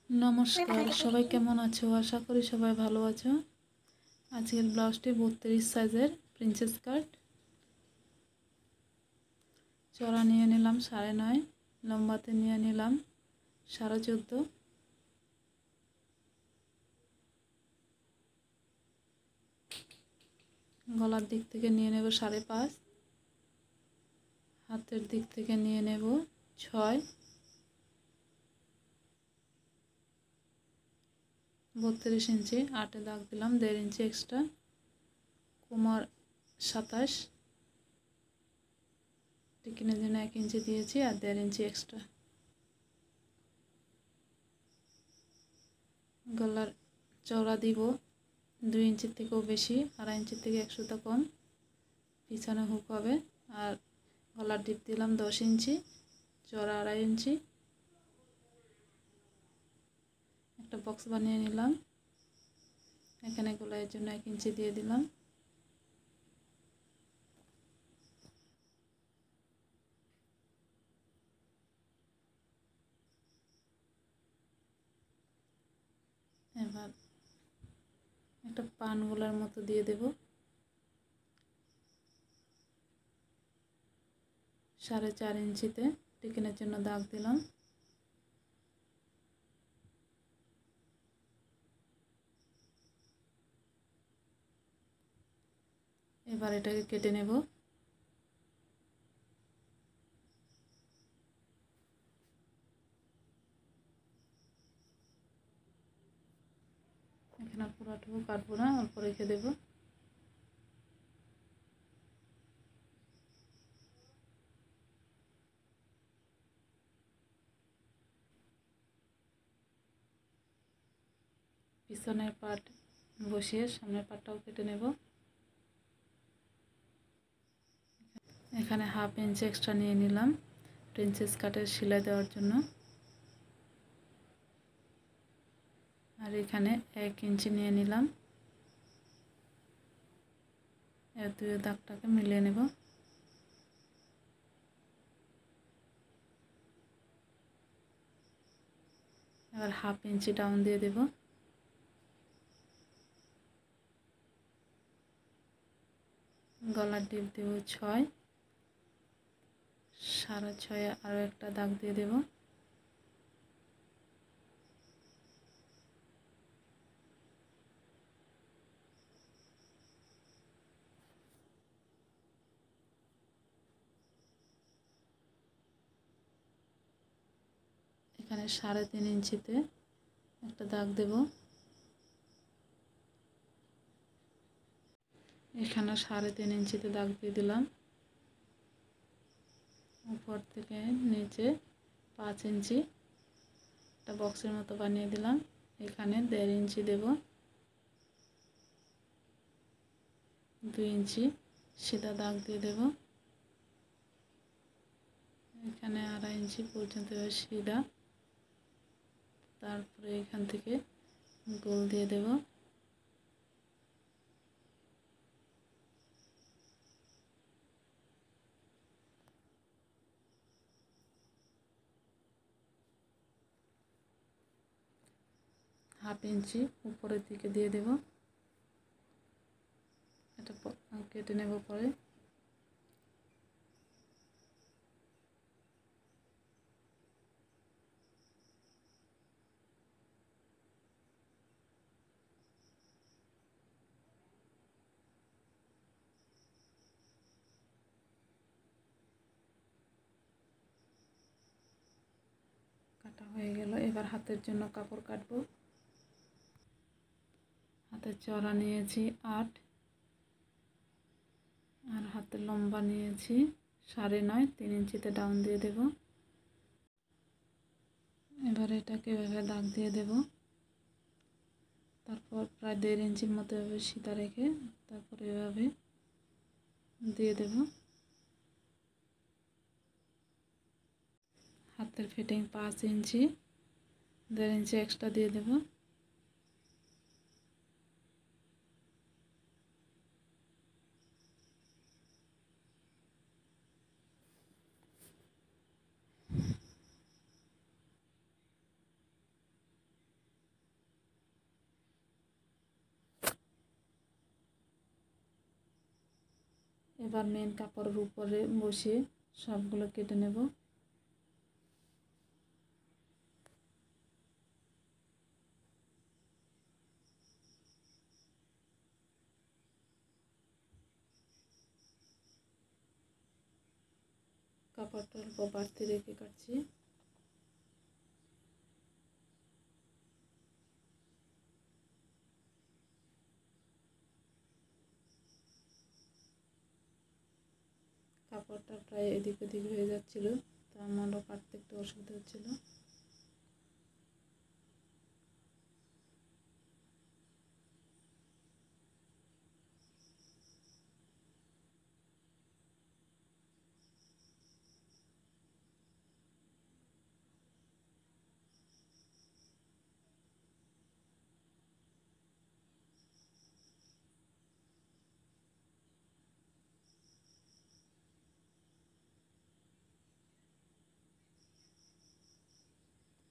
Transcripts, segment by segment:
নমস্কার, সবাই কেমন আছো? আশা করি সবাই ভালো আছো। আজকের ব্লাউজটি 32 সাইজের প্রিন্সেস কাট। চড়া নিয়ে নিলাম 9.5, লম্বাতে নিয়ে নিলাম 14.5। গলার দিক থেকে নিয়ে নেব 5.5, হাতের দিক থেকে নিয়ে নেব 6, 32 ইঞ্চি 8-এ দাগ দিলাম, 1.5 ইঞ্চি এক্সট্রা, কোমর 27, টিকিনের জন্য 1 ইঞ্চি দিয়েছি আর 1.5 ইঞ্চি এক্সট্রা। গলার চওড়া দিব 2 ইঞ্চির থেকেও বেশি, 2.5 ইঞ্চির থেকে 1 সুতা কম, পিছনে হুক হবে। আর গলার ডিপ দিলাম 10 ইঞ্চি, চওড়া 2.5 ইঞ্চি। একটা বক্স বানিয়ে নিলাম, এখানে গলার জন্য 1 ইঞ্চি দিয়ে দিলাম। এবার একটা পান গলার মতো দিয়ে দেব, 4.5 ইঞ্চিতে টিকিনের জন্য দাগ দিলাম। এবার এটাকে কেটে নেব। এখানে পুরোটুকু কাটবো না, অল্প রেখে দেব। পিছনের পাট বসিয়ে সামনের পাটটাও কেটে নেব। এখানে 1/2 ইঞ্চি এক্সট্রা নিয়ে নিলাম প্রিন্সেস কাটের সেলাই দেওয়ার জন্য। আর এখানে 1 ইঞ্চি নিয়ে নিলাম, এই দুই দাগটাকে মিলিয়ে নেব। এবার 1/2 ইঞ্চি ডাউন দিয়ে দেব। গলার ডিপ দেব 6, 6.5 আরও একটা দাগ দিয়ে দেব। এখানে 3.5 ইঞ্চিতে একটা দাগ দেব। এখানে 3.5 ইঞ্চিতে দাগ দিয়ে দিলাম। উপর থেকে নিচে 5 ইঞ্চি একটা বক্সের মতো বানিয়ে দিলাম। এখানে 1.5 ইঞ্চি দেব, 2 ইঞ্চি সিধা দাগ দিয়ে দেব। এখানে 2.5 ইঞ্চি পর্যন্ত সিধা, তারপরে এখান থেকে গোল দিয়ে দেব। হাফ ইঞ্চি উপরের দিকে দিয়ে দেব। এটা কেটে নেব পরে। কাটা হয়ে গেল। এবার হাতের জন্য কাপড় কাটবো। হাতের চওড়া নিয়েছি 8 আর হাতের লম্বা নিয়েছি 9.5, 3 ইঞ্চিতে ডাউন দিয়ে দেব। এবার এটাকে এভাবে দাগ দিয়ে দেব। তারপর প্রায় 1.5 ইঞ্চির মতো এভাবে সিধা রেখে তারপর এভাবে দিয়ে দেব। হাতের ফিটিং 5 ইঞ্চি, 1.5 ইঞ্চি এক্সট্রা দিয়ে দেব। এবার মেন কাপড়ের উপরে বসিয়ে সবগুলো কেটে নেব। কাপড়টা অল্প বাড়তি রেখে কাটছি। কাপড়টা প্রায় এদিক ওদিক হয়ে যাচ্ছিল, তো আমারও কাটতে একটু অসুবিধা হচ্ছিল।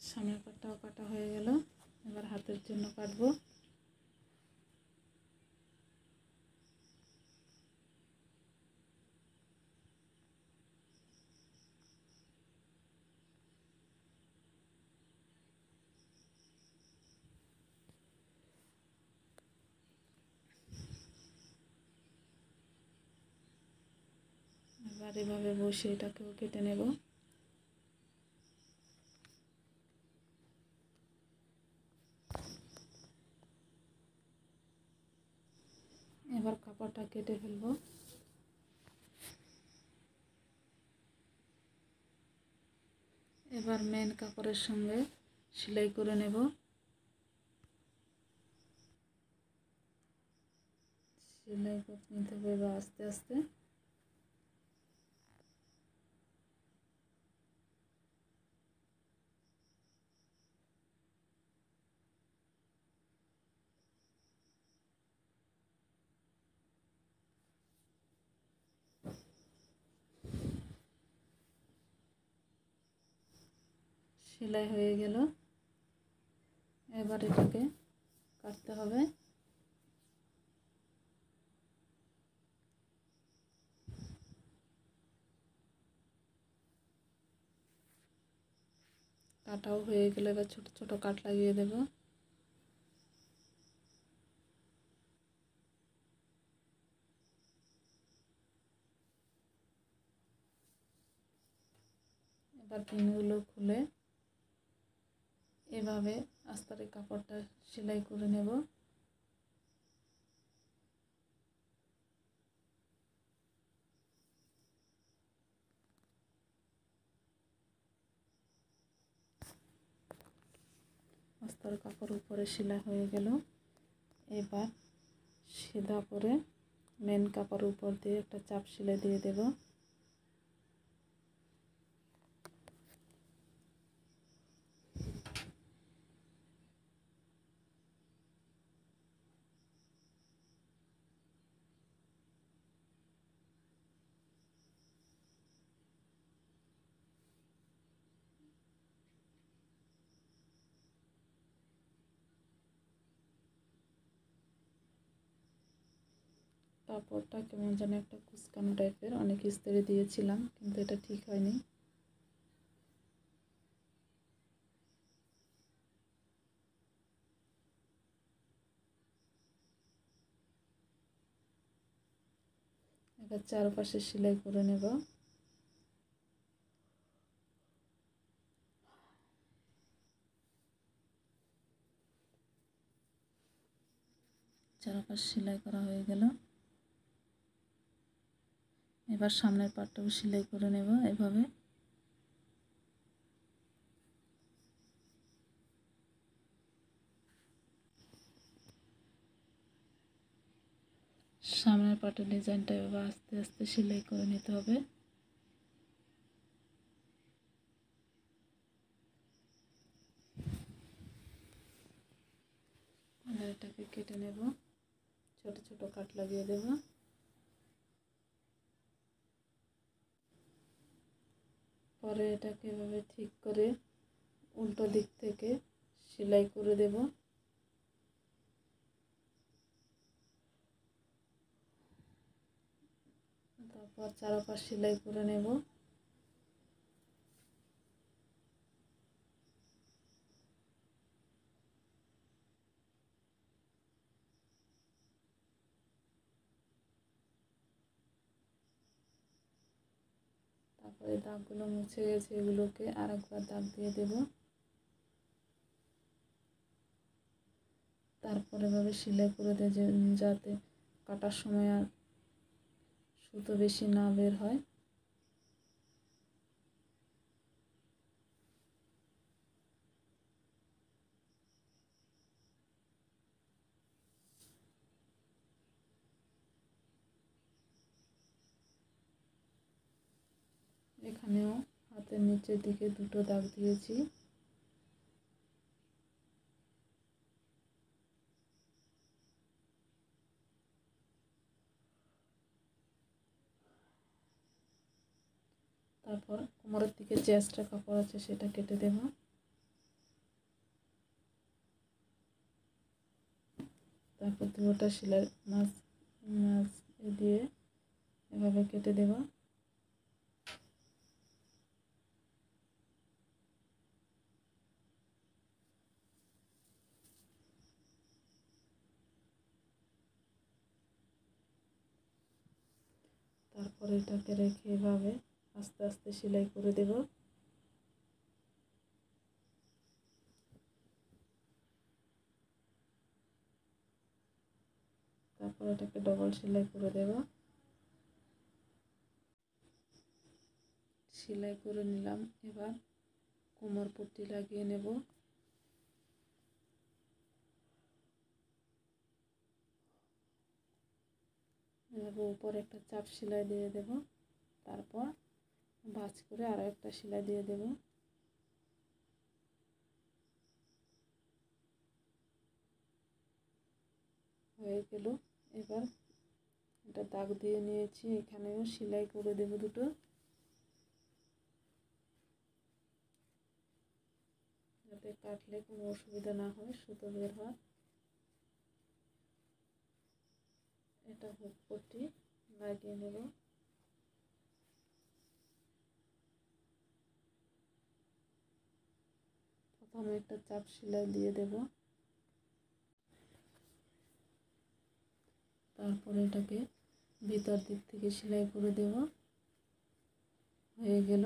সামনের পাটটাও কাটা হয়ে গেল, এবার হাতের জন্য কাটবো। এবার এভাবে বসে এটাকেও কেটে নেব। এবার কাপড়টা কেটে ফেলবো। এবার মেন কাপড়ের সঙ্গে সেলাই করে নেব। সেলাই করতে নিতে হবে এবার আস্তে আস্তে। সেলাই হয়ে গেল, এবার এটাকে কাটতে হবে। কাটাও হয়ে গেলে এবার ছোট ছোট কাট লাগিয়ে দেব। এবার পিনগুলো খুলে এভাবে আস্তারে কাপড়টা সেলাই করে নেব। আস্তার কাপড় উপরে সেলাই হয়ে গেল, এবার সিধা করে মেন কাপড়ের উপর দিয়ে একটা চাপ সেলাই দিয়ে দেব। কাপড়টা কেমন যেন একটা কুচকানো টাইপের, অনেক ইস্ত্রি দিয়েছিলাম কিন্তু এটা ঠিক হয়নি। এবার চারপাশে সেলাই করে নেব। চারপাশ সেলাই করা হয়ে গেল, এবার সামনের পাটটাও সেলাই করে নেব এভাবে। সামনের পাটের ডিজাইনটা এভাবে আস্তে আস্তে সেলাই করে নিতে হবে। এটাকে কেটে নেব, ছোট ছোট কাট লাগিয়ে দেব। পরে এটাকে এভাবে ঠিক করে উল্টো দিক থেকে সেলাই করে দেব। তারপর চারপাশ সেলাই করে নেব। তারপরে দাগগুলো মুছে গেছে, এগুলোকে আরেকবার দাগ দিয়ে দেব। তারপরে এভাবে সেলাই করে দেয় যাতে কাটার সময় আর সুতো বেশি না বের হয়। এখানেও হাতের নিচের দিকে দুটো দাগ দিয়েছি। তারপর কোমরের দিকে যে এক্সট্রা কাপড় আছে সেটা কেটে দেব। তারপর দুটোটা সেলাই মাছ দিয়ে এভাবে কেটে দেব। তারপর এটাকে রেখে এভাবে আস্তে আস্তে সেলাই করে দেব। তারপর এটাকে ডবল সেলাই করে দেব। সেলাই করে নিলাম। এবার কোমর পট্টি লাগিয়ে নেব। এভাবে উপরে একটা চাপ সেলাই দিয়ে দেব। তারপর ভাঁজ করে আরও একটা সেলাই দিয়ে দেব। হয়ে গেল। এবার এটা দাগ দিয়ে নিয়েছি, এখানেও সেলাই করে দেব দুটো, যাতে কাটলে কোনো অসুবিধা না হয়, সুতো বের হয়। এটা হুক পট্টি লাগিয়ে নেব। প্রথমে একটা চাপ সেলাই দিয়ে দেব। তারপরে এটাকে ভিতর দিক থেকে সেলাই করে দেব। হয়ে গেল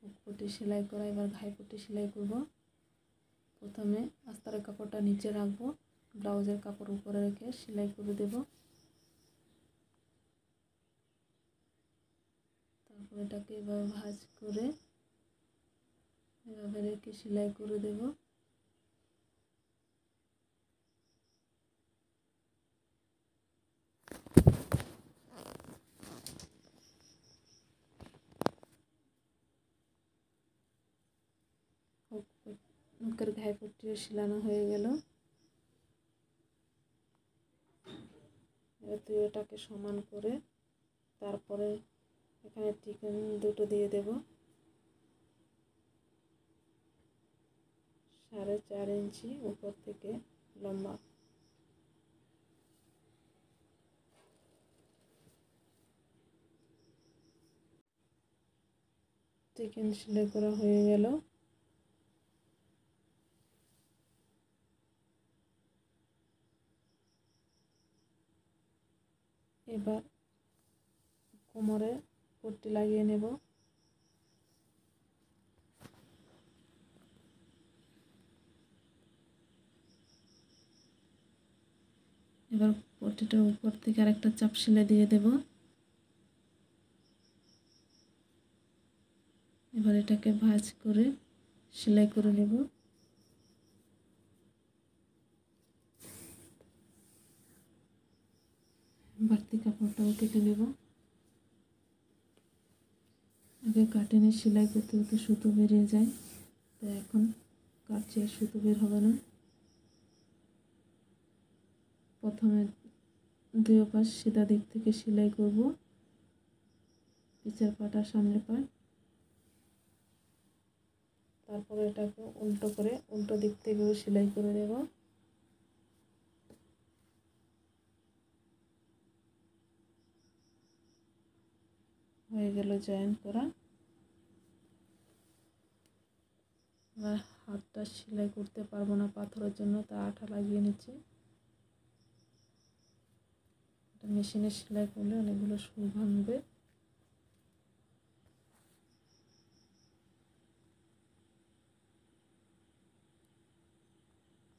হুক পট্টি সেলাই করা। এবার ঘাই পট্টি সেলাই করব। প্রথমে আস্তরের কাপড়টা নিচে রাখবো, ব্লাউজের কাপড় উপরে রেখে সেলাই করে দেব। তারপর এটাকে এভাবে ভাঁজ করে এভাবে রেখে সেলাই করে দেব। হুকের ঘাই পট্টিও সেলানো হয়ে গেল। এবার এটাকে সমান করে তারপরে এখানে চিকেন দুটো দিয়ে দেব। 4.5 ইঞ্চি উপর থেকে লম্বা। চিকেন সেলাই করা হয়ে গেল। এবার কোমরে পট্টি লাগিয়ে নেব। এবার পট্টিটার উপর থেকে আরেকটা চাপ সেলাই দিয়ে দেব। এবার এটাকে ভাঁজ করে সেলাই করে নেব। বাড়তি কাপড়টাও কেটে নেব। আগে কাটিনে সেলাই করতে করতে সুতো বেরিয়ে যায়, তো এখন কাটছে সুতো বের হবে না। প্রথমে দুই পাশ সিধা দিক থেকে সেলাই করব, পিছের পাটা সামনের পাট। তারপরে এটাকে উল্টো করে উল্টো দিক থেকেও সেলাই করে দেব। হয়ে গেল জয়েন করা। এবার হাতটা সেলাই করতে পারবো না পাথরের জন্য, তাই আঠা লাগিয়ে নিচ্ছি। মেশিনে সেলাই করলে অনেকগুলো সুই ভাঙবে।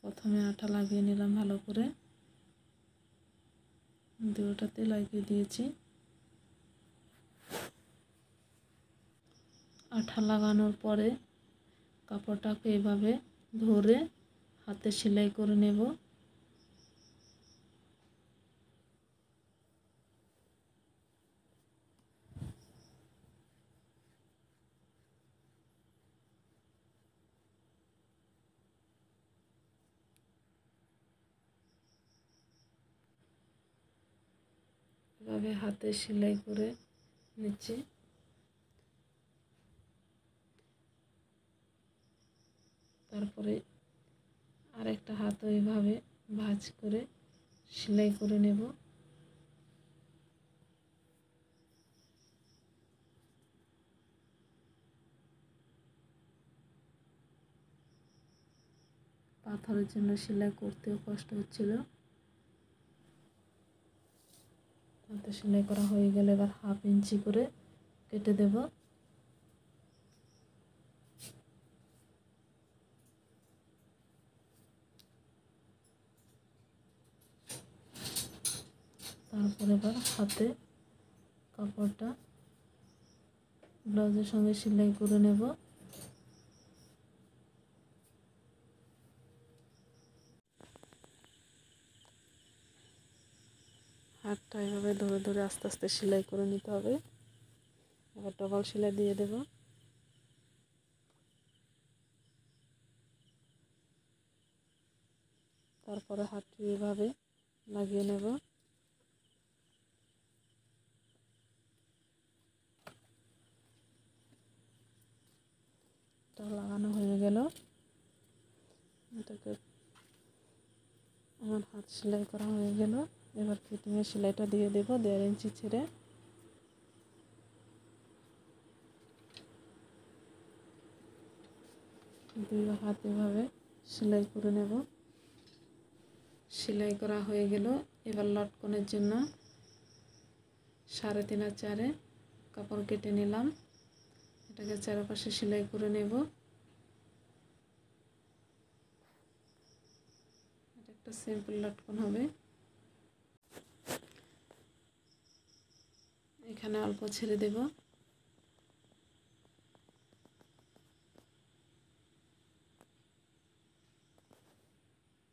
প্রথমে আঠা লাগিয়ে নিলাম ভালো করে, দুটোতে লাগিয়ে দিয়েছি। আঠা লাগানোর পরে কাপড়টাকে এভাবে ধরে হাতে সেলাই করে নেব। এভাবে হাতে সেলাই করে নিচ্ছি। তারপরে আরেকটা হাতও এভাবে ভাঁজ করে সেলাই করে নেব। পাথরের জন্য সেলাই করতেও কষ্ট হচ্ছিল। হাতে সেলাই করা হয়ে গেলে এবার 1/2 ইঞ্চি করে কেটে দেব। তারপর এবার হাতে কাপড়টা ব্লাউজের সঙ্গে সেলাই করে নেব। হাতটা এভাবে ধরে ধরে আস্তে আস্তে সেলাই করে নিতে হবে। এবার ডবল সেলাই দিয়ে দেব। তারপরে হাতটি এভাবে লাগিয়ে নেব। এটা লাগানো হয়ে গেল। এটাকে আমার হাত সেলাই করা হয়ে গেল। এবার ফিটিংয়ের সেলাইটা দিয়ে দেব 1.5 ইঞ্চি ছেড়ে। দুই হাত এভাবে সেলাই করে নেব। সেলাই করা হয়ে গেল। এবার লটকনের জন্য 3.5 আর 4 কাপড় কেটে নিলাম। এটাকে চারপাশে সেলাই করে নেব। এটা একটা সিম্পল লটকন হবে। এখানে অল্প ছেড়ে দেব।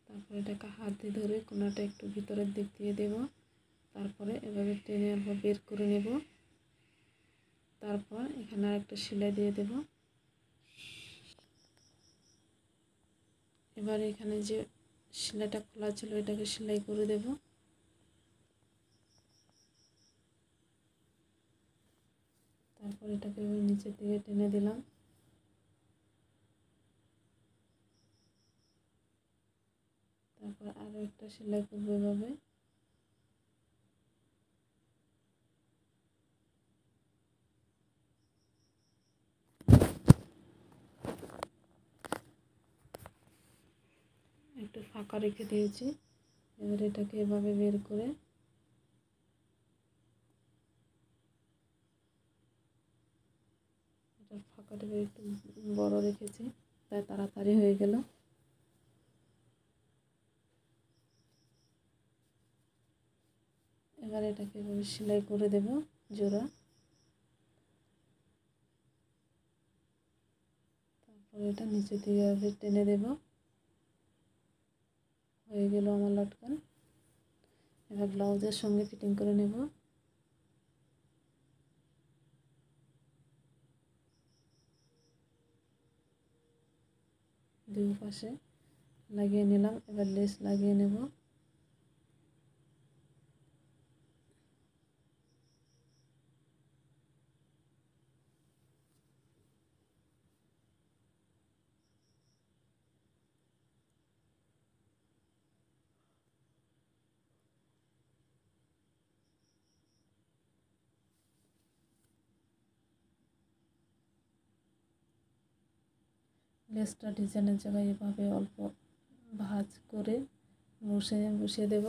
তারপরে এটাকে হাত দিয়ে ধরে কোনাটা একটু ভিতরের দিক দিয়ে দেব। তারপরে এভাবে টেনে অল্প বের করে নেব। তারপর এখানে আরেকটা সেলাই দিয়ে দেব। এবার এখানে যে সেলাইটা খোলা ছিল এটাকে সেলাই করে দেব। তারপর এটাকে নিচের দিকে টেনে দিলাম। তারপর আরও একটা সেলাই করবো এভাবে। একটু ফাঁকা রেখে দিয়েছি। এবার এটাকে এভাবে বের করে এটা ফাঁকাটাকে একটু বড় রেখেছি, তাই তাড়াতাড়ি হয়ে গেল। এবার এটাকে এভাবে সেলাই করে দেব জোড়া। তারপরে এটা নিচে দিয়ে এভাবে টেনে দেব। হয়ে গেল আমার লটকন। এবার ব্লাউজের সঙ্গে ফিটিং করে নেব। দুই পাশে লাগিয়ে নিলাম। এবার লেস লাগিয়ে নেব। লেসটা ডিজাইনের জায়গায় এভাবে অল্প ভাঁজ করে বসিয়ে দেব।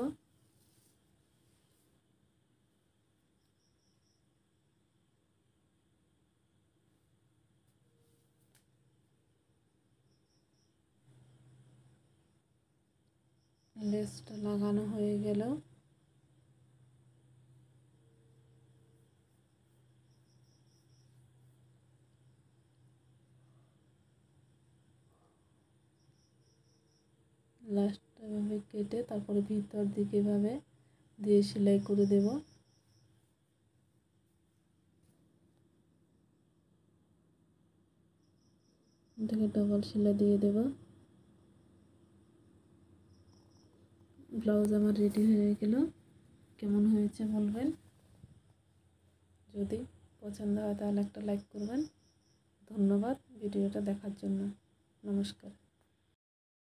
লেসটা লাগানো হয়ে গেল লাস্টটা এভাবে কেটে তারপরে ভিতর দিকে এভাবে দিয়ে সেলাই করে দেব। এটাকে ডবল সেলাই দিয়ে দেব। ব্লাউজ আমার রেডি হয়ে গেল। কেমন হয়েছে বলবেন। যদি পছন্দ হয় তাহলে একটা লাইক করবেন। ধন্যবাদ ভিডিওটা দেখার জন্য। নমস্কার।